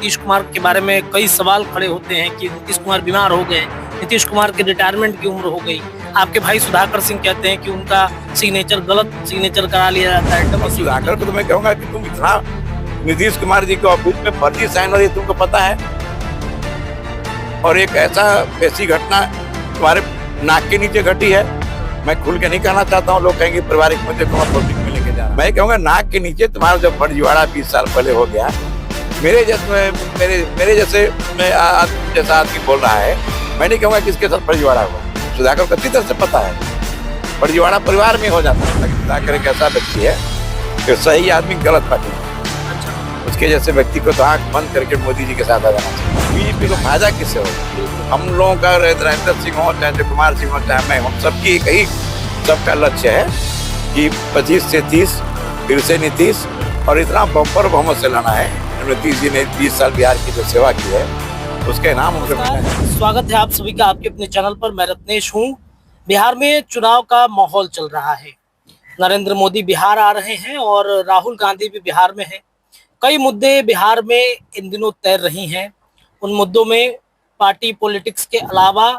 नीतीश कुमार के बारे में कई सवाल खड़े होते हैं कि नीतीश कुमार बीमार हो गए, नीतीश कुमार के रिटायरमेंट की उम्र हो गई। आपके भाई सुधाकर सिंह कहते हैं कि उनका सिग्नेचर गलत सिग्नेचर करा लिया जाता है। और सुधाकर को तो मैं कहूंगा कि तुम इतना नीतीश कुमार जी के ऑफिस में फर्जी साइन हो रही तुमको पता है, और एक ऐसी घटना तुम्हारे नाक के नीचे घटी है। मैं खुल के नहीं कहना चाहता हूँ, लोग कहेंगे पारिवारिक मुद्दे को पब्लिक में लेके जा रहा। मैं कहूँगा नाक के नीचे तुम्हारा जब फर्जीवाड़ा 20 साल पहले हो गया, मेरे जैसे जैसा आदमी बोल रहा है, मैं नहीं कहूँगा किसके साथ फर्जीवाड़ा हुआ। सुधाकर को अच्छी तरह से पता है फर्जीवाड़ा परिवार में हो जाता है। सुधाकर एक ऐसा व्यक्ति है कि सही आदमी गलत पार्टी, उसके जैसे व्यक्ति को तो आंख बंद करके मोदी जी के साथ आ जाना चाहिए। बीजेपी को फायदा किससे होगा? हम लोगों का नरेंद्र सिंह हो चाहे कुमार सिंह हो चाहे मैं, हम सबकी एक सबका लक्ष्य है कि 25 से 30 फिर से नीतीश, और इतना बम्पर बहुमत से लाना है। नीतीश जी ने 20 साल बिहार की जो सेवा की है उसके नाम उनको मिलना है। स्वागत है आप सभी का आपके अपने चैनल पर। मैं रत्नेश हूँ। बिहार में चुनाव का माहौल चल रहा है। नरेंद्र मोदी बिहार आ रहे हैं और राहुल गांधी भी बिहार में हैं। कई मुद्दे बिहार में इन दिनों तैर रही हैं। उन मुद्दों में पार्टी पॉलिटिक्स के अलावा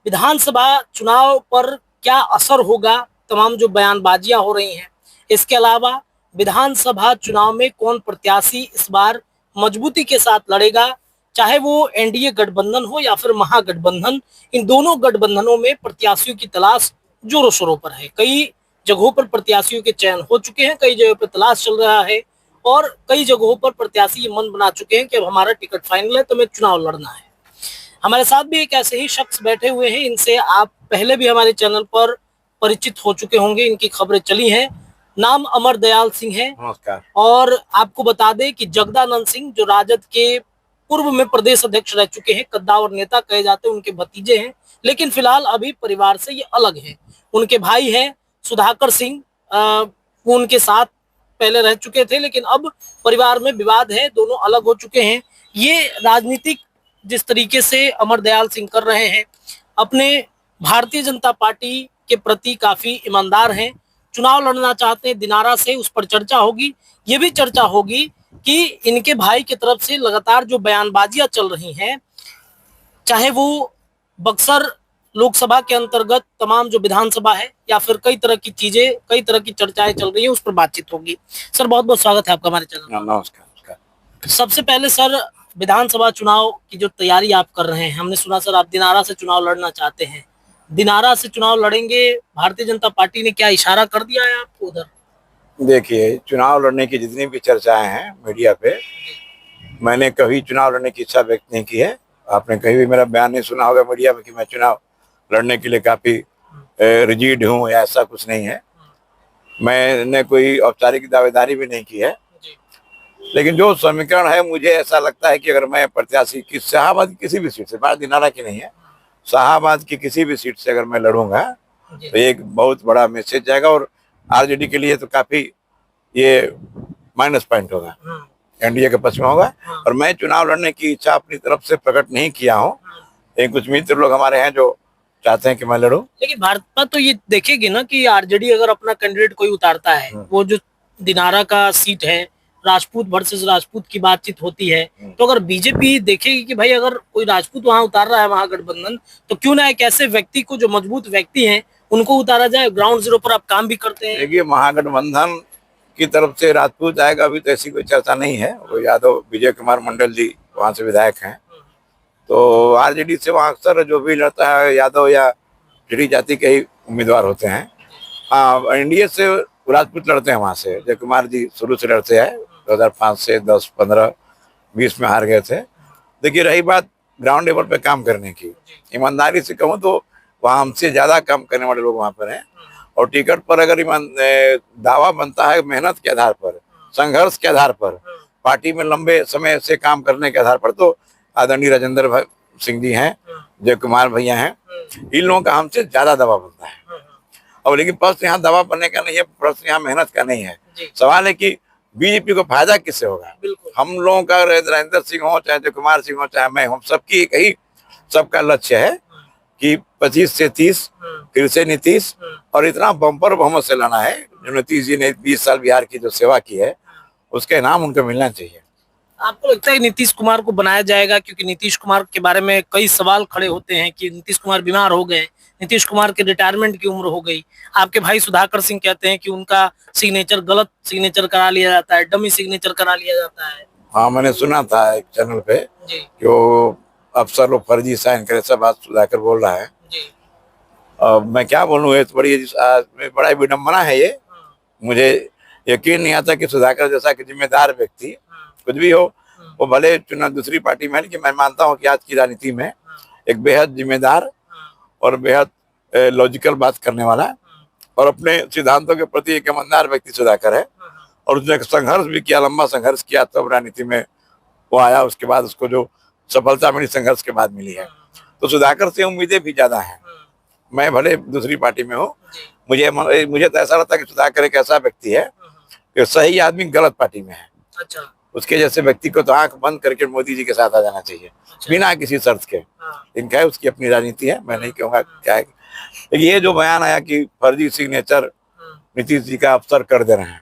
विधानसभा चुनाव पर क्या असर होगा, तमाम जो बयानबाजियां हो रही हैं, इसके अलावा विधानसभा चुनाव में कौन प्रत्याशी इस बार मजबूती के साथ लड़ेगा, चाहे वो एनडीए गठबंधन हो या फिर महागठबंधन, इन दोनों गठबंधनों में प्रत्याशियों की तलाश जोरों शोरों पर है। कई जगहों पर प्रत्याशियों के चयन हो चुके हैं, कई जगहों पर तलाश चल रहा है और कई जगहों पर प्रत्याशी ये मन बना चुके हैं कि अब हमारा टिकट फाइनल है तो हमें चुनाव लड़ना है। हमारे साथ भी एक ऐसे ही शख्स बैठे हुए हैं। इनसे आप पहले भी हमारे चैनल पर परिचित हो चुके होंगे, इनकी खबरें चली हैं। नाम अमर दयाल सिंह है। नमस्कार। और आपको बता दें कि जगदानंद सिंह जो राजद के पूर्व में प्रदेश अध्यक्ष रह चुके हैं, कद्दावर नेता कहे जाते हैं, उनके भतीजे हैं, लेकिन फिलहाल अभी परिवार से ये अलग है। उनके भाई हैं सुधाकर सिंह, वो उनके साथ पहले रह चुके थे, लेकिन अब परिवार में विवाद है, दोनों अलग हो चुके हैं। ये राजनीतिक जिस तरीके से अमर दयाल सिंह कर रहे हैं, अपने भारतीय जनता पार्टी के प्रति काफी ईमानदार हैं। चुनाव लड़ना चाहते हैं दिनारा से, उस पर चर्चा होगी। ये भी चर्चा होगी कि इनके भाई की तरफ से लगातार जो बयानबाजियां चल रही हैं, चाहे वो बक्सर लोकसभा के अंतर्गत तमाम जो विधानसभा है या फिर कई तरह की चीजें, कई तरह की चर्चाएं चल रही हैं, उस पर बातचीत होगी। सर बहुत बहुत स्वागत है आपका हमारे चैनल। नमस्कार। सबसे पहले सर, विधानसभा चुनाव की जो तैयारी आप कर रहे हैं, हमने सुना सर आप दिनारा से चुनाव लड़ना चाहते हैं। दिनारा से चुनाव लड़ेंगे, भारतीय जनता पार्टी ने क्या इशारा कर दिया है आपको उधर? देखिए, चुनाव लड़ने की जितनी भी चर्चाएं हैं मीडिया पे, मैंने कभी चुनाव लड़ने की इच्छा व्यक्त नहीं की है। आपने कहीं भी मेरा बयान नहीं सुना होगा मीडिया में कि मैं चुनाव लड़ने के लिए काफी रिजिड हूँ या ऐसा कुछ नहीं है। मैंने कोई औपचारिक दावेदारी भी नहीं की है। लेकिन जो समीकरण है, मुझे ऐसा लगता है कि अगर मैं प्रत्याशी की शाहबाद की किसी भी सीट से, बात दिनारा की नहीं है, शाहबाद की किसी भी सीट से अगर मैं लड़ूंगा तो एक बहुत बड़ा मैसेज जाएगा और आरजेडी के लिए तो काफी ये माइनस पॉइंट होगा, एनडीए के पक्ष में होगा। और मैं चुनाव लड़ने की इच्छा अपनी तरफ से प्रकट नहीं किया हूँ। लेकिन कुछ मित्र लोग हमारे हैं जो चाहते हैं कि मैं लड़ूं। लेकिन भाजपा तो ये देखेगी ना कि आरजेडी अगर अपना कैंडिडेट कोई उतारता है, वो जो दिनारा का सीट है, राजपूत वर्सेस राजपूत की बातचीत होती है, तो अगर बीजेपी देखेगी कि भाई अगर कोई राजपूत वहां उतार रहा है महागठबंधन, तो क्यों ना एक ऐसे व्यक्ति को जो मजबूत व्यक्ति हैं उनको उतारा जाए। ग्राउंड जीरो पर आप काम भी करते हैं। देखिए, महागठबंधन की तरफ से राजपूत आएगा, अभी तो ऐसी कोई चर्चा नहीं है। वो यादव विजय कुमार मंडल जी वहाँ से विधायक हैं, तो आरजेडी से वहाँ अक्सर जो भी लड़ता है यादव या टिडी जाति के ही उम्मीदवार होते हैं। हाँ, एनडीए से राजपूत लड़ते हैं वहाँ से। जय कुमार जी शुरू से लड़ते हैं, 2005 से 10, 15, 20 में हार गए थे। देखिए, रही बात ग्राउंड लेवल पे काम करने की, ईमानदारी से कहूँ तो वहाँ हमसे ज़्यादा काम करने वाले लोग वहाँ पर हैं। और टिकट पर अगर दावा बनता है मेहनत के आधार पर, संघर्ष के आधार पर, पार्टी में लंबे समय से काम करने के आधार पर, तो आदरणीय राजेंद्र सिंह जी हैं, जय कुमार भैया हैं, इन लोगों का हमसे ज्यादा दबाव बनता है। और लेकिन प्रश्न यहाँ दबाव बनने का नहीं है, प्रश्न यहाँ मेहनत का नहीं है। सवाल है कि बीजेपी को फायदा किससे होगा? हम लोगों का नरेंद्र सिंह हो चाहे जय कुमार सिंह हो चाहे मैं, हम सबकी एक ही सबका लक्ष्य है कि 25 से 30 फिर से नीतीश, और इतना बम्पर बहुमत से लाना है। जो नीतीश जी ने 20 साल बिहार की जो सेवा की है उसके नाम उनको मिलना चाहिए। आपको लगता है नीतीश कुमार को बनाया जाएगा? क्योंकि नीतीश कुमार के बारे में कई सवाल खड़े होते हैं कि नीतीश कुमार बीमार हो गए, नीतीश कुमार के रिटायरमेंट की उम्र हो गई। आपके भाई सुधाकर सिंह कहते हैं कि उनका सिग्नेचर गलत सिग्नेचर करा लिया जाता है, डमी सिग्नेचर करा लिया जाता है। हाँ, मैंने सुना था एक चैनल पे जी कि वो अफसर लोग फर्जी साइन करे, सब बात सुधाकर बोल रहा है। जी। मैं क्या बोलूँ, ये तो बड़ा ही विडम्बना है ये। मुझे यकीन नहीं आता कि सुधाकर जैसा कि जिम्मेदार व्यक्ति, कुछ भी हो, वो भले चुना दूसरी पार्टी में, लेकिन मैं मानता हूँ कि आज की राजनीति में एक बेहद जिम्मेदार और बेहद लॉजिकल बात करने वाला और अपने सिद्धांतों के प्रति एक ईमानदार व्यक्ति सुधाकर है। और उसने संघर्ष भी किया, लंबा संघर्ष किया, तब राजनीति में वो आया। उसके बाद उसको जो सफलता मिली, संघर्ष के बाद मिली है। तो सुधाकर से उम्मीदें भी ज्यादा हैं। मैं भले दूसरी पार्टी में हूँ, मुझे तो ऐसा लगता है कि सुधाकर एक ऐसा व्यक्ति है कि सही आदमी गलत पार्टी में है। अच्छा। उसके जैसे व्यक्ति को तो आंख बंद करके मोदी जी के साथ आ जाना चाहिए, बिना किसी शर्त के। इनका है, उसकी अपनी राजनीति है, मैं नहीं कहूँगा क्या है। ये जो बयान आया कि फर्जी सिग्नेचर नीतीश जी का अफसर कर दे रहे हैं,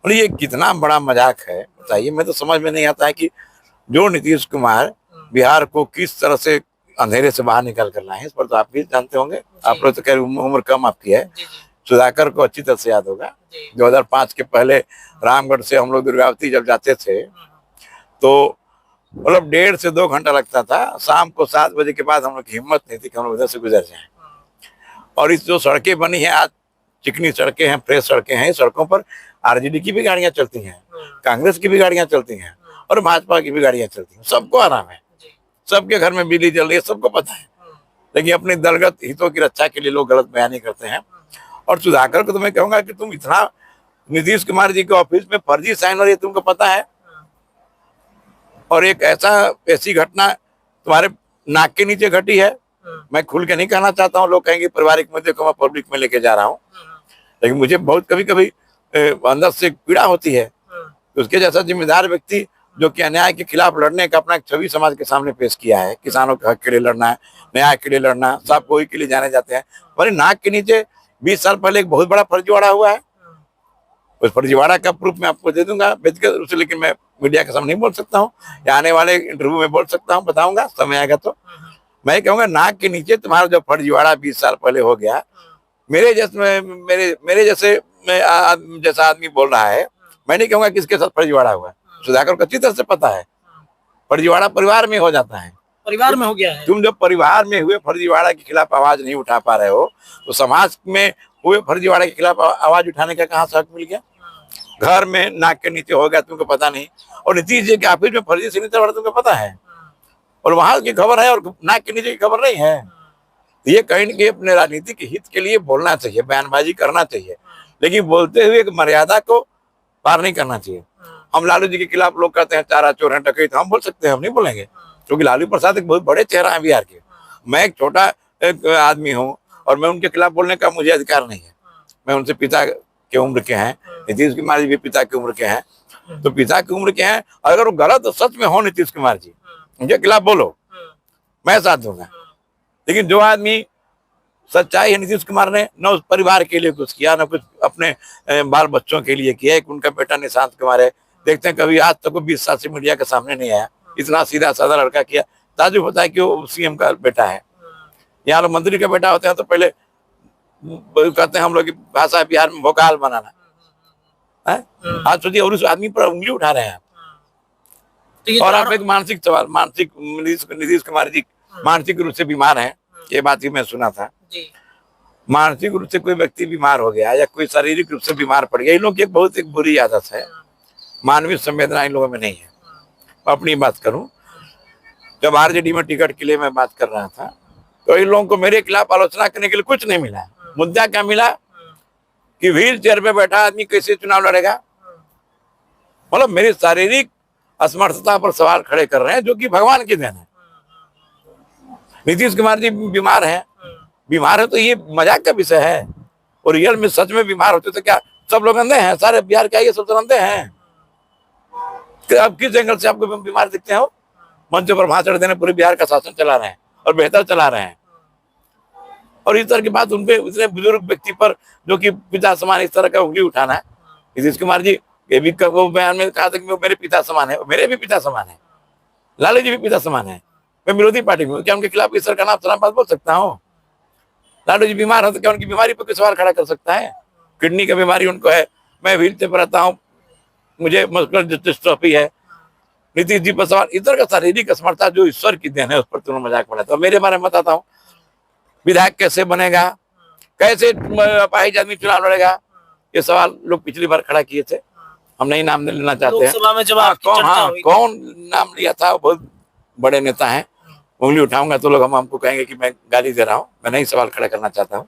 और ये कितना बड़ा मजाक है बताइए। मैं तो समझ में नहीं आता है कि जो नीतीश कुमार बिहार को किस तरह से अंधेरे से बाहर निकाल कर लाए हैं, इस पर तो आप भी जानते होंगे। आप लोग तो कह उम्र कम आपकी है, सुधाकर को अच्छी तरह से याद होगा। 2005 के पहले रामगढ़ से हम लोग दुर्गावती जब जाते थे तो मतलब 1.5 से 2 घंटा लगता था। शाम को 7 बजे के बाद हम लोग की हिम्मत नहीं थी कि हम लोग उधर से गुजर जाएं। और इस जो सड़कें बनी हैं आज, चिकनी सड़कें हैं, फ्रेश सड़कें हैं, सड़कों पर आरजेडी की भी गाड़ियां चलती हैं, कांग्रेस की भी गाड़ियां चलती हैं और भाजपा की भी गाड़ियां चलती हैं। सबको आराम है, सबके घर में बिजली चल रही है, सबको पता है। लेकिन अपने दलगत हितों की रक्षा के लिए लोग गलत बयानी करते हैं। और सुधाकर को तो मैं कहूंगा कि तुम इतना, नीतीश कुमार जी के ऑफिस में फर्जी साइन हो रही है, तुमको पता है। और एक ऐसी घटना तुम्हारे नाक के नीचे घटी है। मैं खुल के नहीं कहना चाहता हूँ, लोग कहेंगे पारिवारिक मुद्दे को मैं पब्लिक में लेके जा रहा हूँ, लेकिन मुझे बहुत कभी कभी अंदर से पीड़ा होती है। तो उसके जैसा जिम्मेदार व्यक्ति जो कि अन्याय के खिलाफ लड़ने का अपना छवि समाज के सामने पेश किया है, किसानों के हक के लिए लड़ना है, न्याय के लिए लड़ना, सब कोई के लिए जाने जाते हैं। पर नाक के नीचे 20 साल पहले एक बहुत बड़ा फर्जीवाड़ा हुआ है। उस फर्जीवाड़ा का प्रूफ मैं आपको दे दूंगा व्यक्तिगत रूप से, लेकिन मैं मीडिया के सामने नहीं बोल सकता हूँ, या आने वाले इंटरव्यू में बोल सकता हूँ, बताऊंगा समय आएगा तो। मैं कहूंगा नाक के नीचे तुम्हारा जो फर्जीवाड़ा 20 साल पहले हो गया, मेरे जैसे जैसा आदमी बोल रहा है, मैं नहीं कहूंगा किसके साथ फर्जीवाड़ा हुआ। सुधाकर को अच्छी तरह से पता है, फर्जीवाड़ा परिवार में हो जाता है। परिवार में हो गया है। तुम जब परिवार में हुए फर्जीवाड़ा के खिलाफ आवाज नहीं उठा पा रहे हो, तो समाज में हुए फर्जीवाड़ा के खिलाफ आवाज उठाने का कहाँ से हक मिल गया? घर में नाक के नीचे हो गया, तुमको पता नहीं। और नीतीश जी के ऑफिस में फर्जी सिग्नेचर वाला तुमको पता है, और वहां की खबर है और नाक के नीचे की खबर नहीं है। ये कहीं न कहीं अपने राजनीतिक हित के लिए बोलना चाहिए, बयानबाजी करना चाहिए, लेकिन बोलते हुए एक मर्यादा को पार नहीं करना चाहिए। हम लालू जी के खिलाफ लोग कहते हैं चारा चोर हैं, डकैत, हम बोल सकते हैं, हम नहीं बोलेंगे, क्योंकि लालू प्रसाद एक बहुत बड़े चेहरा है बिहार के। मैं एक छोटा आदमी हूँ और मैं उनके खिलाफ बोलने का मुझे अधिकार नहीं है। मैं उनसे पिता के उम्र के हैं, नीतीश कुमार जी भी पिता की उम्र के हैं, तो पिता की उम्र के हैं। अगर वो गलत सच में हो नीतीश कुमार जी, उनके खिलाफ बोलो, मैं साथ दूंगा। लेकिन जो आदमी सच्चाई है, नीतीश कुमार ने न उस परिवार के लिए कुछ किया, न कुछ अपने बाल बच्चों के लिए किया। एक उनका बेटा निशांत कुमार है, देखते हैं कभी आज तक वो 20 साल से मीडिया के सामने नहीं आया। इतना सीधा साधा लड़का किया, ताजुब होता है कि वो सीएम का बेटा है। यहाँ लोग मंत्री का बेटा होते हैं तो पहले कहते हैं हम लोग की भाषा बिहार में भोकाल बनाना है। आज सोचिए, और उस आदमी पर उंगली उठा रहे हैं। और आप एक मानसिक सवाल, नीतीश कुमार जी मानसिक रूप से बीमार हैं, ये बात ही मैं सुना था। मानसिक रूप से कोई व्यक्ति बीमार हो गया या कोई शारीरिक रूप से बीमार पड़ गया, इन लोग की एक बुरी आदत है, मानवीय संवेदना इन लोगों में नहीं है। अपनी बात करूं, जब आरजेडी में टिकट के लिए मैं बात कर रहा था, तो इन लोगों को मेरे खिलाफ आलोचना करने के लिए कुछ नहीं मिला। मुद्दा क्या मिला कि व्हील चेयर पे बैठा आदमी कैसे चुनाव लड़ेगा। मतलब मेरी शारीरिक असमर्थता पर सवाल खड़े कर रहे हैं, जो कि भगवान की देन है। नीतीश कुमार जी बीमार है तो ये मजाक का विषय है, और रियल में सच में बीमार होते तो क्या सब लोग अंधे हैं? सारे बिहार के आइए, सब तो अंधे हैं। अब किस एंगल से आपको बीमार दिखते हैं? मंच पर भाषण देने पूरे बिहार का शासन चला रहे हैं और बेहतर चला रहे हैं, और इस तरह की बात उनपे, इतने बुजुर्ग व्यक्ति पर जो कि पिता समान इस तरह का उंगली उठाना है। नीतीश कुमार जी ये भी वो बयान में कहा था कि वो मेरे पिता समान है, मेरे भी पिता समान है, लालू जी भी पिता समान है। मैं विरोधी पार्टी में हूँ, क्या उनके खिलाफ इस सर का नाम सलाम बात बोल सकता हूँ? लालू जी बीमार हो तो क्या उनकी बीमारी पर कोई सवाल खड़ा कर सकता है? किडनी की बीमारी उनको है, मैं व्हीलचेयर पर रहता हूँ, मुझे मस्कुलर डिस्ट्रॉफी है। नीतीश जी पर सवाल, इधर का शारीरिक असमर्थता जो ईश्वर की देन है उस पर तुम मजाक बनाते हो। मेरे बारे में बताता हूँ, विधायक कैसे बनेगा, कैसे अपाहिज आदमी चुनाव लड़ेगा, ये सवाल लोग पिछली बार खड़ा किए थे। हम नहीं नाम लेना चाहते हैं। लोकसभा में जब आपकी चर्चा हुई, कौन नाम लिया था? बहुत बड़े नेता हैं, उंगली उठाऊंगा तो लोग हमको कहेंगे कि मैं गाली दे रहा हूँ। मैं नहीं सवाल खड़ा करना चाहता हूँ।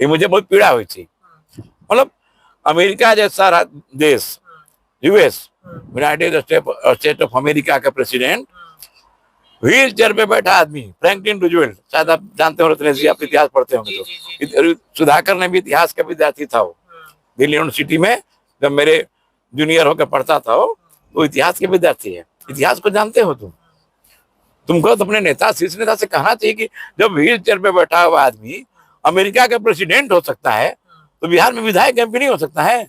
ये मुझे बहुत पीड़ा हुई थी। मतलब अमेरिका जैसा देश, US, United state of America का प्रेसिडेंट, व्हील चेयर पे बैठा आदमी, फ्रैंकलिन रूजवेल्ट, शायद आप जानते हो रत्नेश जी, आप इतिहास पढ़ते होंगे तो। सुधाकर ने भी इतिहास का विद्यार्थी था, वो दिल्ली यूनिवर्सिटी में जब मेरे जूनियर होकर पढ़ता था, वो इतिहास के विद्यार्थी है। इतिहास को जानते हो तुमको तो अपने नेता, शीर्ष नेता से कहना चाहिए कि जब व्हील चेयर पे बैठा हुआ आदमी अमेरिका का प्रेसिडेंट हो सकता है तो बिहार में विधायक एमपी नहीं हो सकता है?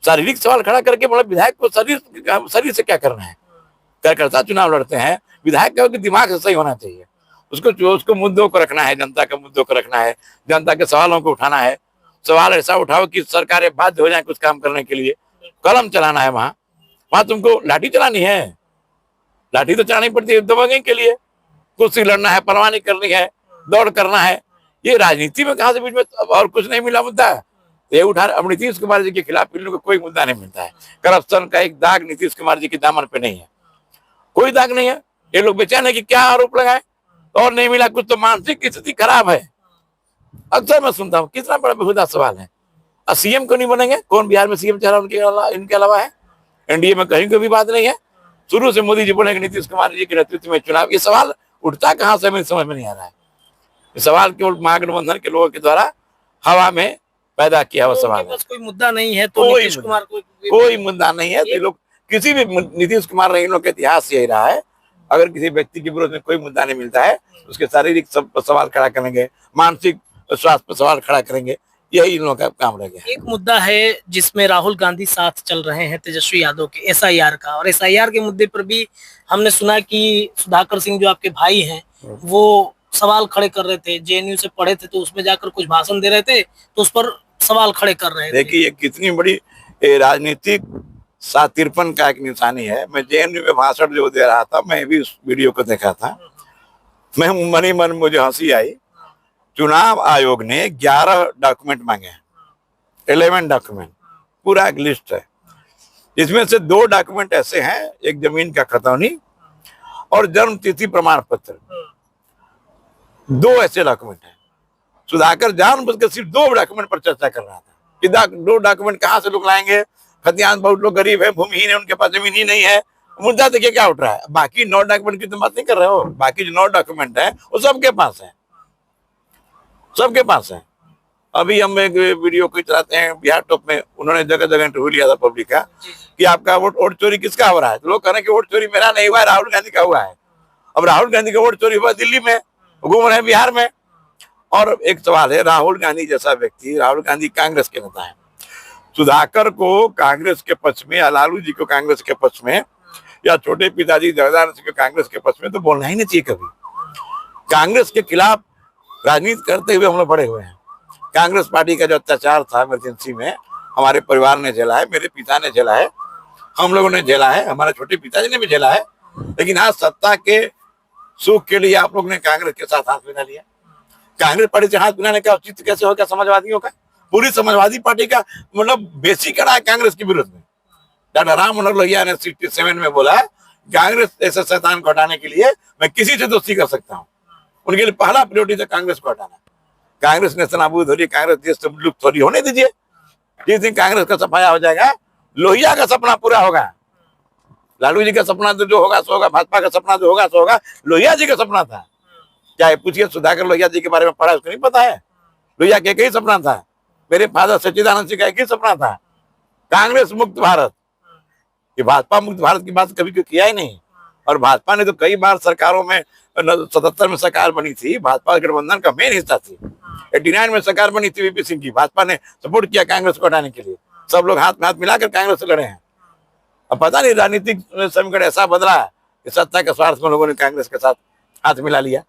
शारीरिक सवाल खड़ा करके मतलब विधायक को शरीर से क्या करना है? कार्यकर्ता चुनाव लड़ते हैं, विधायक का दिमाग से सही होना चाहिए। उसको मुद्दों को रखना है, जनता के मुद्दों को रखना है, जनता के सवालों को उठाना है। सवाल ऐसा उठाओ कि सरकारें बाध्य हो जाए कुछ काम करने के लिए। कलम चलाना है, वहां तुमको लाठी चलानी है, लाठी तो चलानी पड़ती है दबंगई के लिए। कुर्सी लड़ना है, परवानी करनी है, दौड़ करना है। ये राजनीति में कहा से बीच में और कुछ नहीं मिला मुद्दा। ये उठा, अब नीतीश कुमार जी के खिलाफ इन लोगों को कोई मुद्दा नहीं मिलता है। करप्शन का एक दाग नीतीश कुमार जी के दामन पे नहीं है, कोई दाग नहीं है। ये लोग बेचैन है कि क्या आरोप लगाए और नहीं मिला कुछ, तो मानसिक स्थिति खराब है। अक्सर मैं सुनता हूँ, कितना बड़ा बेहुदा सवाल है। और सीएम क्यों नहीं बनेंगे? कौन बिहार में सीएम चेहरा इनके अलावा है? एनडीए में कहीं कोई भी बात नहीं है। शुरू से मोदी जी बोलेंगे नीतीश कुमार जी के नेतृत्व में चुनाव, ये सवाल उठता कहाँ से, मेरी समझ में नहीं आ रहा है। ये सवाल केवल महागठबंधन के लोगों के द्वारा हवा में पैदा किया हुआ सवाल है। कोई मुद्दा नहीं है तो नीतीश कुमार कोई मुद्दा नहीं है। तो लोग किसी भी, नीतीश कुमार नहीं, लोग का इतिहास यही रहा है, अगर किसी व्यक्ति के विरोध में कोई मुद्दा नहीं मिलता है उसके शारीरिक सवाल खड़ा करेंगे, मानसिक स्वास्थ्य पर सवाल खड़ा करेंगे, यही इन लोगों का काम रह गया। एक मुद्दा है जिसमें राहुल गांधी साथ चल रहे हैं तेजस्वी यादव के, एसआईआर का। और एसआईआर के मुद्दे पर भी हमने सुना कि सुधाकर सिंह जो आपके भाई हैं वो सवाल खड़े कर रहे थे, जेएनयू से पढ़े थे तो उसमें जाकर कुछ भाषण दे रहे थे तो उस पर सवाल खड़े कर रहे थे। देखिए ये कितनी बड़ी राजनीतिक सातिरपन का एक निशानी है। मैं जेएनयू में भाषण जो दे रहा था, मैं भी उस वीडियो को देखा था, मैं मन ही मन मुझे हंसी आई। चुनाव आयोग ने 11 डॉक्यूमेंट मांगे हैं, 11 डॉक्यूमेंट, पूरा एक लिस्ट है। इसमें से 2 डॉक्यूमेंट ऐसे हैं, एक जमीन का खतौनी और जन्म तिथि प्रमाण पत्र, 2 ऐसे डॉक्यूमेंट हैं। सुधाकर जानबूझकर सिर्फ 2 डॉक्यूमेंट पर चर्चा कर रहा था कि 2 डॉक्यूमेंट कहाँ से लोग लाएंगे, खतियान बहुत लोग गरीब है, भूमिहीन है, उनके पास जमीन ही नहीं है। मुद्दा देखिए क्या उठ रहा है। बाकी 9 डॉक्यूमेंट की तो बात नहीं कर रहे हो, बाकी जो 9 डॉक्यूमेंट है वो सबके पास है, सबके पास है। अभी हम एक वीडियो को चलाते हैं बिहार टॉप में, उन्होंने जगह जगह इंटरव्यू लिया था पब्लिक का कि आपका वोट चोरी किसका हो रहा है। तो लोग कह रहे हैं कि वोट चोरी मेरा नहीं हुआ है, राहुल गांधी का हुआ है। अब राहुल गांधी का वोट चोरी हुआ दिल्ली में, घूम रहे हैं बिहार में। और एक सवाल है, राहुल गांधी जैसा व्यक्ति, राहुल गांधी कांग्रेस के नेता है, सुधाकर को कांग्रेस के पक्ष में या लालू जी को कांग्रेस के पक्ष में या छोटे पिताजी जगदानंद सिंह को कांग्रेस के पक्ष में तो बोलना ही नहीं चाहिए कभी। कांग्रेस के खिलाफ राजनीति करते हुए हम लोग बड़े हुए हैं। कांग्रेस पार्टी का जो अत्याचार था इमरजेंसी में, हमारे परिवार ने झेला है, मेरे पिता ने झेला है, हम लोगों ने झेला है, हमारे छोटे पिताजी ने भी झेला है। लेकिन आज सत्ता के सुख के लिए आप लोग ने कांग्रेस के साथ हाथ मिला लिया। कांग्रेस पार्टी से हाथ मिलाने का औचित्य कैसे होगा समाजवादियों का? पूरी समाजवादी पार्टी का मतलब बेसिक करा है कांग्रेस के विरोध में। डॉक्टर राम मनोहर लोहिया ने 67 में बोला कांग्रेस ऐसे शैतान को हटाने के लिए मैं किसी से दोस्ती कर सकता हूँ। उनके लिए पहला प्रायोरिटी था कांग्रेस को हटाना। कांग्रेस नेशनल नाबूद हो रही है, कांग्रेस देश से लुप्त हो रही, होने दीजिए। जिस दिन कांग्रेस का सफाया हो जाएगा, लोहिया का सपना पूरा होगा। लालू जी का सपना तो जो होगा सो होगा, भाजपा का सपना जो होगा सो होगा, लोहिया जी का सपना था। क्या पूछिए सुधाकर लोहिया जी के बारे में पढ़ा, उसको नहीं पता है? लोहिया के एक ही सपना था, मेरे फादर सच्चिदानंद सिंह का एक ही सपना था, कांग्रेस मुक्त भारत। ये भाजपा मुक्त भारत की बात कभी किया ही नहीं। और भाजपा ने तो कई बार सरकारों में, 77 में सरकार बनी थी, भाजपा गठबंधन का मेन हिस्सा थी। 89 में सरकार बनी थी वीपी सिंह की, भाजपा ने सपोर्ट किया कांग्रेस को हटाने के लिए। सब लोग हाथ में हाथ मिलाकर कांग्रेस से लड़े हैं। अब पता नहीं राजनीतिक समीकरण ऐसा बदला कि सत्ता के स्वार्थ में लोगों ने कांग्रेस के साथ हाथ मिला लिया।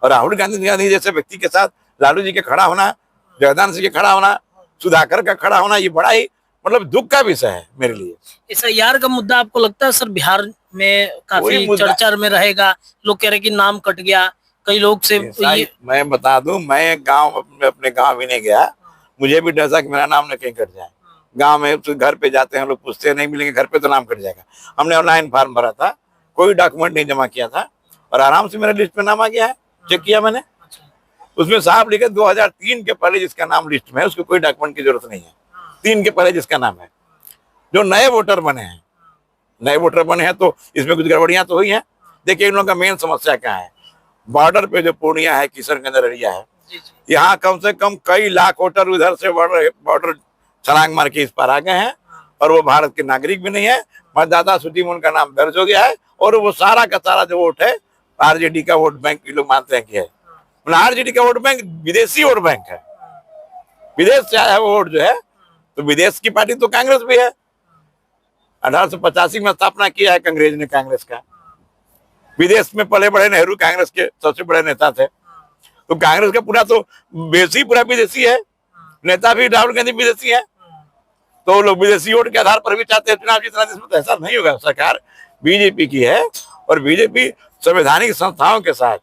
और राहुल गांधी जैसे व्यक्ति के साथ लालू जी के खड़ा होना, जगदान सिंह के खड़ा होना, सुधाकर का खड़ा होना, ये बड़ा ही मतलब दुख का विषय है मेरे लिए। SIR का मुद्दा आपको लगता है सर बिहार में काफी चर्चा में रहेगा? लोग कह रहे कि नाम कट गया, कई लोग से मैं बता दूं, मैं अपने गांव भी नहीं गया, मुझे भी डर था कि मेरा नाम न कहीं कट जाए। गांव में तो घर पे जाते हैं लोग, पूछते हैं नहीं मिलेंगे घर पे तो नाम कट जाएगा। हमने ऑनलाइन फॉर्म भरा था, कोई डॉक्यूमेंट नहीं जमा किया था और आराम से मेरा लिस्ट में नाम आ गया है। चेक किया मैंने, उसमें साफ लिखा 2003 के पहले जिसका नाम लिस्ट में है उसको कोई डॉक्यूमेंट की जरूरत नहीं है। 3 के पहले जिसका नाम है, जो नए वोटर बने हैं, नए वोटर बने हैं तो इसमें कुछ गड़बड़ियां तो हुई हैं। देखिए इन लोगों का मेन समस्या क्या है, बॉर्डर पे जो पूर्णिया है, किशनगंज अररिया है, यहाँ कम से कम कई लाख वोटर उधर से बॉर्डर छलांग मार के इस पार आ गए हैं और वो भारत के नागरिक भी नहीं है। मतदाता सूची में उनका नाम दर्ज हो गया है और वो सारा का सारा जो वोट है आरजेडी का वोट बैंक लोग मानते हैं कि है। आरजेडी का वोट बैंक विदेशी वोट बैंक है, विदेश से आया वो वोट जो है, तो विदेश की पार्टी तो कांग्रेस भी है। 1885 में स्थापना किया है अंग्रेज ने कांग्रेस का। विदेश में पले बड़े नेहरू कांग्रेस के सबसे बड़े नेता थे, तो कांग्रेस का पूरा तो बेस ही पूरा विदेशी है, नेता भी राहुल गांधी विदेशी है। तो लोग विदेशी वोट के आधार पर भी चाहते हैं चुनाव जीतना, जिसमें तो ऐसा नहीं होगा। सरकार बीजेपी की है और बीजेपी संवैधानिक संस्थाओं के साथ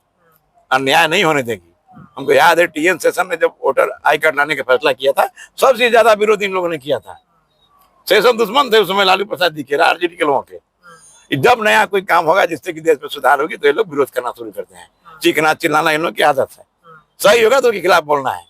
अन्याय नहीं होने देगी। हमको याद है TN सेशन ने जब वोटर आई कार्ड लाने का फैसला किया था, सबसे ज्यादा विरोध इन लोगों ने किया था। सेशन दुश्मन थे उस समय लालू प्रसाद जी के, आरजेडी के लोगों के। जब नया कोई काम होगा जिससे कि देश में सुधार होगी तो ये लोग विरोध करना शुरू करते हैं। चीखना चिल्लाना इन लोगों की आदत है, सही होगा तो उनके खिलाफ बोलना है।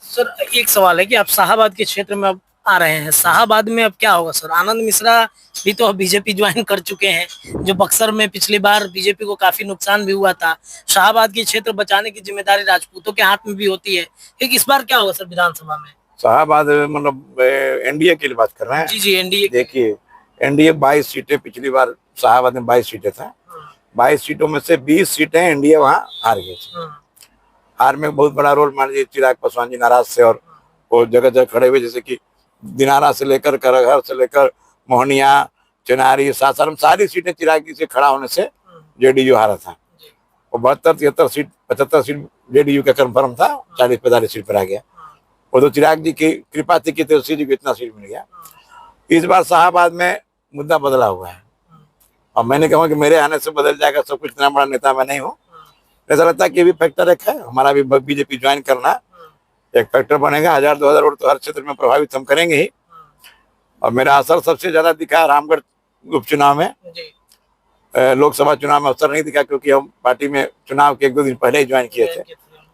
सर एक सवाल है कि आप शाहाबाद के क्षेत्र में अब आ रहे हैं, शाहाबाद में अब क्या होगा सर? आनंद मिश्रा भी तो बीजेपी ज्वाइन कर चुके हैं, जो बक्सर में पिछली बार बीजेपी को काफी नुकसान भी हुआ था। शाहाबाद की क्षेत्र बचाने की जिम्मेदारी राजपूतों के हाथ में भी होती है। एक इस बार क्या होगा सर विधानसभा में? शाहाबाद मतलब एनडीए की बात कर रहे हैं? जी एनडीए। देखिए एनडीए 22 सीटें, पिछली बार शाहाबाद में 22 सीटें था, 22 सीटों में से 20 सीटें एनडीए वहाँ हार गई थी। हार में बहुत बड़ा रोल मान लीजिए चिराग पासवान जी नाराज से और वो जगह जगह खड़े हुए, जैसे कि दिनारा से लेकर करगहर से लेकर मोहनिया, चेनारी, सासाराम, सारी सीटें चिराग जी से खड़ा होने से जेडीयू हारा था। और 72, 73 सीट, 75 सीट जेडीयू का कंफर्म था, 40-45 सीट पर आ गया। और तो चिराग जी की कृपा थी कि तेजस्वी जी को इतना सीट मिल गया। इस बार शाहाबाद में मुद्दा बदला हुआ है और मैंने कहा कि मेरे आने से बदल जाएगा सब कुछ, इतना बड़ा नेता मैं नहीं हूँ। ऐसा लगता है कि भी फैक्टर एक है, हमारा भी बीजेपी ज्वाइन करना एक फैक्टर बनेगा। 1000-2000 वोट तो हर क्षेत्र में प्रभावित हम करेंगे ही। और मेरा असर सबसे ज्यादा दिखा रामगढ़ उपचुनाव में, लोकसभा चुनाव में अवसर नहीं दिखा क्योंकि हम पार्टी में चुनाव के 1-2 दिन पहले ही ज्वाइन किए थे।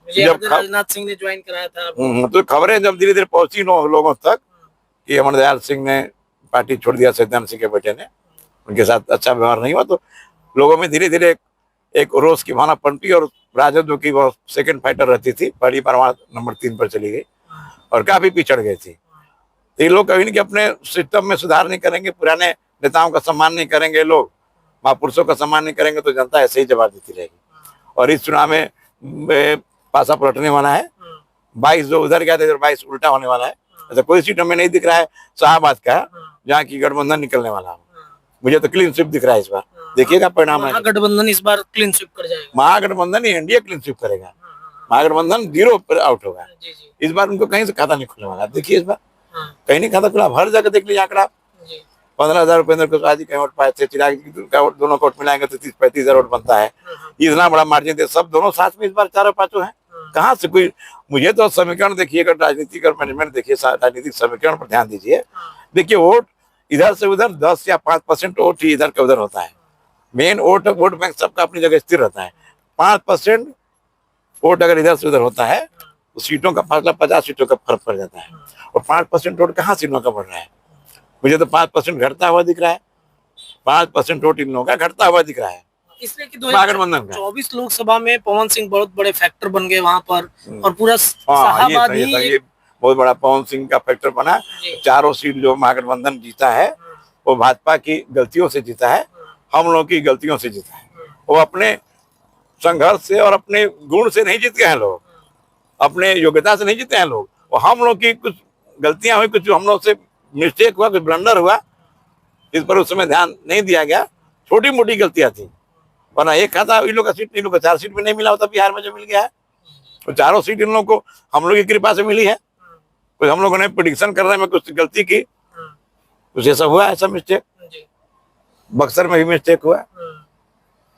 जब राजनाथ सिंह ने ज्वाइन कराया था, तो खबरें जब धीरे धीरे पहुंची लोगों तक कि अमर दयाल सिंह ने पार्टी छोड़ दिया, सत्यनारायण सिंह के बेटे ने, उनके साथ अच्छा व्यवहार नहीं हुआ, तो लोगों में धीरे धीरे एक रोष की भावना पनपी। और राजद जो की वो सेकंड फाइटर रहती थी, पहली बार वहाँ नंबर 3 पर चली गई और काफी पिछड़ गई थी। तो ये लोग कभी नहीं कि अपने सिस्टम में सुधार नहीं करेंगे, पुराने नेताओं का सम्मान नहीं करेंगे, लोग महापुरुषों का सम्मान नहीं करेंगे, तो जनता ऐसे ही जवाब देती रहेगी। और इस चुनाव में पासा पलटने वाला है। 22 जो उधर गया था, इधर 22 उल्टा होने वाला है। ऐसा कोई सीट हमें नहीं दिख रहा है शाहाबाद का जहाँ की गठबंधन निकलने वाला है। मुझे तो क्लीन स्वीप दिख रहा है इस बार, देखिएगा परिणाम। महागठबंधन इस बार क्लीन स्वीप कर जाएगा। महागठबंधन ही एनडीए क्लीन स्वीप करेगा, महागठबंधन 0 पर आउट होगा। इस बार उनको कहीं से खाता नहीं खुलने वाला। देखिए इस बार कहीं नहीं खाता खुला, हर जगह देख लीजिए आंकड़ा। 15,000 उपेंद्र कुशवाहा जी कहीं वोट पाए थे, चिराग जी का वोट, दोनों को वोट मिलाएंगे तो 30-35 वोट बनता है। इतना बड़ा मार्जिन थे, सब दोनों साथ में इस बार 4-5 है। कहाँ से कोई, मुझे तो समीकरण देखिएगा, राजनीतिक और मैनेजमेंट देखिए, राजनीतिक समीकरण पर ध्यान दीजिए। देखिए वोट इधर से उधर 10 या 5% वोट ही इधर का उधर होता है। मेन वोट बैंक सबका अपनी जगह स्थिर रहता है। 5% वोट अगर इधर से उधर होता है तो सीटों का फासला 50 सीटों का फर्क पड़ जाता है। और 5% वोट कहाँ से इन लोगों का बढ़ रहा है? मुझे तो 5% घटता हुआ दिख रहा है। 5% वोट इन लोगों का घटता हुआ दिख रहा है। इसलिए कि 2024 लोकसभा में पवन सिंह बहुत बड़े फैक्टर बन गए वहां पर, और पूरा शाहाबाद ही बहुत बड़ा पवन सिंह का फैक्टर बना। 4 सीट जो महागठबंधन जीता है वो भाजपा की गलतियों से जीता है, हम लोगों की गलतियों से जीता है। वो अपने संघर्ष से और अपने गुण से नहीं जीत गए हैं लोग, अपने योग्यता से नहीं जीते हैं लोग। वो हम लोग की कुछ गलतियां हुई, कुछ हम लोग से मिस्टेक हुआ, कुछ ब्लंडर हुआ, इस पर उस समय ध्यान नहीं दिया गया, छोटी मोटी गलतियां थी, वरना एक खाता इन लोग का सीट, इन लोग का 4 सीट भी नहीं मिला होता बिहार में जो मिल गया है। तो चारों सीट इन लोगों को हम लोग की कृपा से मिली है। कुछ हम लोगों ने प्रेडिक्शन करने में कुछ गलती की, कुछ ऐसा हुआ, ऐसा मिस्टेक बक्सर में भी मिस्टेक हुआ।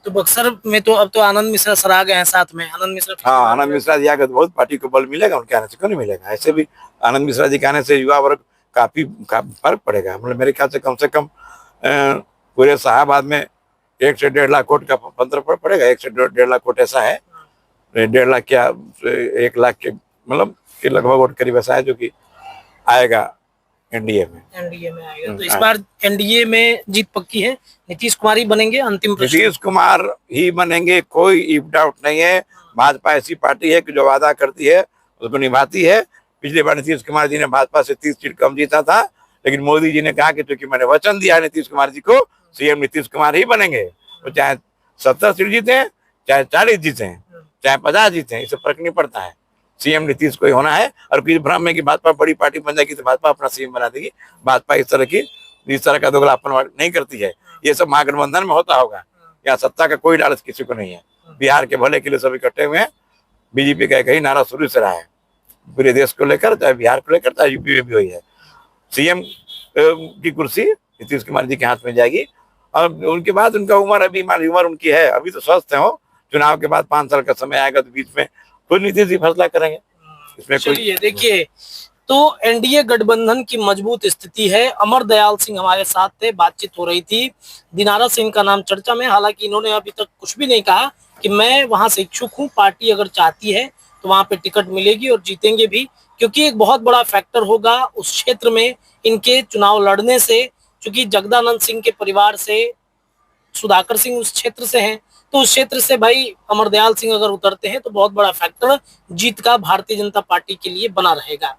तो बक्सर में तो अब तो आनंद मिश्रा सर आ गए हैं साथ में। आनंद मिश्रा, हाँ, आनंद मिश्रा जी आगे तो बहुत पार्टी को बल मिलेगा, उनके आने से क्यों नहीं मिलेगा। ऐसे भी आनंद मिश्रा जी के आने से युवा वर्ग काफी फर्क पड़ेगा। मतलब मेरे ख्याल से कम पूरे शाहबाद में 1 से 1.5 लाख वोट का अंतर पड़ेगा। 1 से 1.5 लाख वोट ऐसा है, 1.5 लाख क्या 1 लाख के मतलब के लगभग वोट करीब ऐसा है जो कि आएगा एनडीए में आएगा। तो इस बार एनडीए में जीत पक्की है, नीतीश कुमार ही बनेंगे। अंतिम प्रश्न, नीतीश कुमार ही बनेंगे, कोई इफ डाउट नहीं है। भाजपा ऐसी पार्टी है कि जो वादा करती है उसको निभाती है। पिछली बार नीतीश कुमार जी ने भाजपा से 30 सीट कम जीता था, लेकिन मोदी जी ने कहा कि क्योंकि मैंने वचन दिया है नीतीश कुमार जी को, सीएम नीतीश कुमार ही बनेंगे। तो चाहे 70 सीट जीते, चाहे 40 जीते, चाहे 50 जीते, इससे फर्क नहीं पड़ता है, सीएम नीतीश को ही होना है। और किसी भ्रम में कि भाजपा बड़ी पार्टी बन जाएगी तो भाजपा अपना सीएम बना देगी, भाजपा इस तरह का दोगलापन नहीं करती है। ये सब महागठबंधन में होता होगा, यहाँ सत्ता का कोई लालच किसी को नहीं है। बिहार के भले के लिए सब इकट्ठे हुए हैं। बीजेपी का कहीं नारा शुरू से रहा है, पूरे देश को लेकर, चाहे बिहार को लेकर, चाहे यूपी में भी हुई है। सीएम की कुर्सी नीतीश कुमार जी के हाथ में जाएगी। और उनके बाद उनका उम्र उनकी है, अभी तो स्वस्थ है वो। चुनाव के बाद 5 साल का समय आएगा तो बीच में खुद नीतीश जी फैसला करेंगे इसमें। चलिए देखिए, तो एनडीए गठबंधन की मजबूत स्थिति है। अमर दयाल सिंह हमारे साथ थे, बातचीत हो रही थी। दिनारा सिंह का नाम चर्चा में, हालांकि इन्होंने अभी तक कुछ भी नहीं कहा कि मैं वहां से इच्छुक हूं, पार्टी अगर चाहती है तो वहां पे टिकट मिलेगी और जीतेंगे भी, क्योंकि एक बहुत बड़ा फैक्टर होगा उस क्षेत्र में इनके चुनाव लड़ने से। क्योंकि जगदानंद सिंह के परिवार से सुधाकर सिंह उस क्षेत्र से हैं, तो उस क्षेत्र से भाई अमरदयाल सिंह अगर उतरते हैं तो बहुत बड़ा फैक्टर जीत का भारतीय जनता पार्टी के लिए बना रहेगा।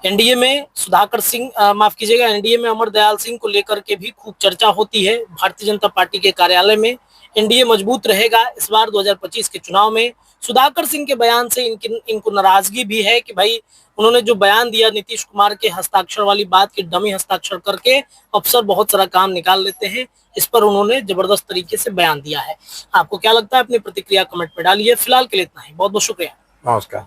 एनडीए में सुधाकर सिंह, माफ कीजिएगा, एनडीए में अमरदयाल सिंह को लेकर के भी खूब चर्चा होती है भारतीय जनता पार्टी के कार्यालय में। एनडीए मजबूत रहेगा इस बार 2025 के चुनाव में। सुधाकर सिंह के बयान से इनको नाराजगी भी है कि भाई उन्होंने जो बयान दिया नीतीश कुमार के हस्ताक्षर वाली बात की, डमी हस्ताक्षर करके अफसर बहुत सारा काम निकाल लेते हैं, इस पर उन्होंने जबरदस्त तरीके से बयान दिया है। आपको क्या लगता है? अपनी प्रतिक्रिया कमेंट में डालिए। फिलहाल के लिए इतना ही, बहुत बहुत शुक्रिया, नमस्कार।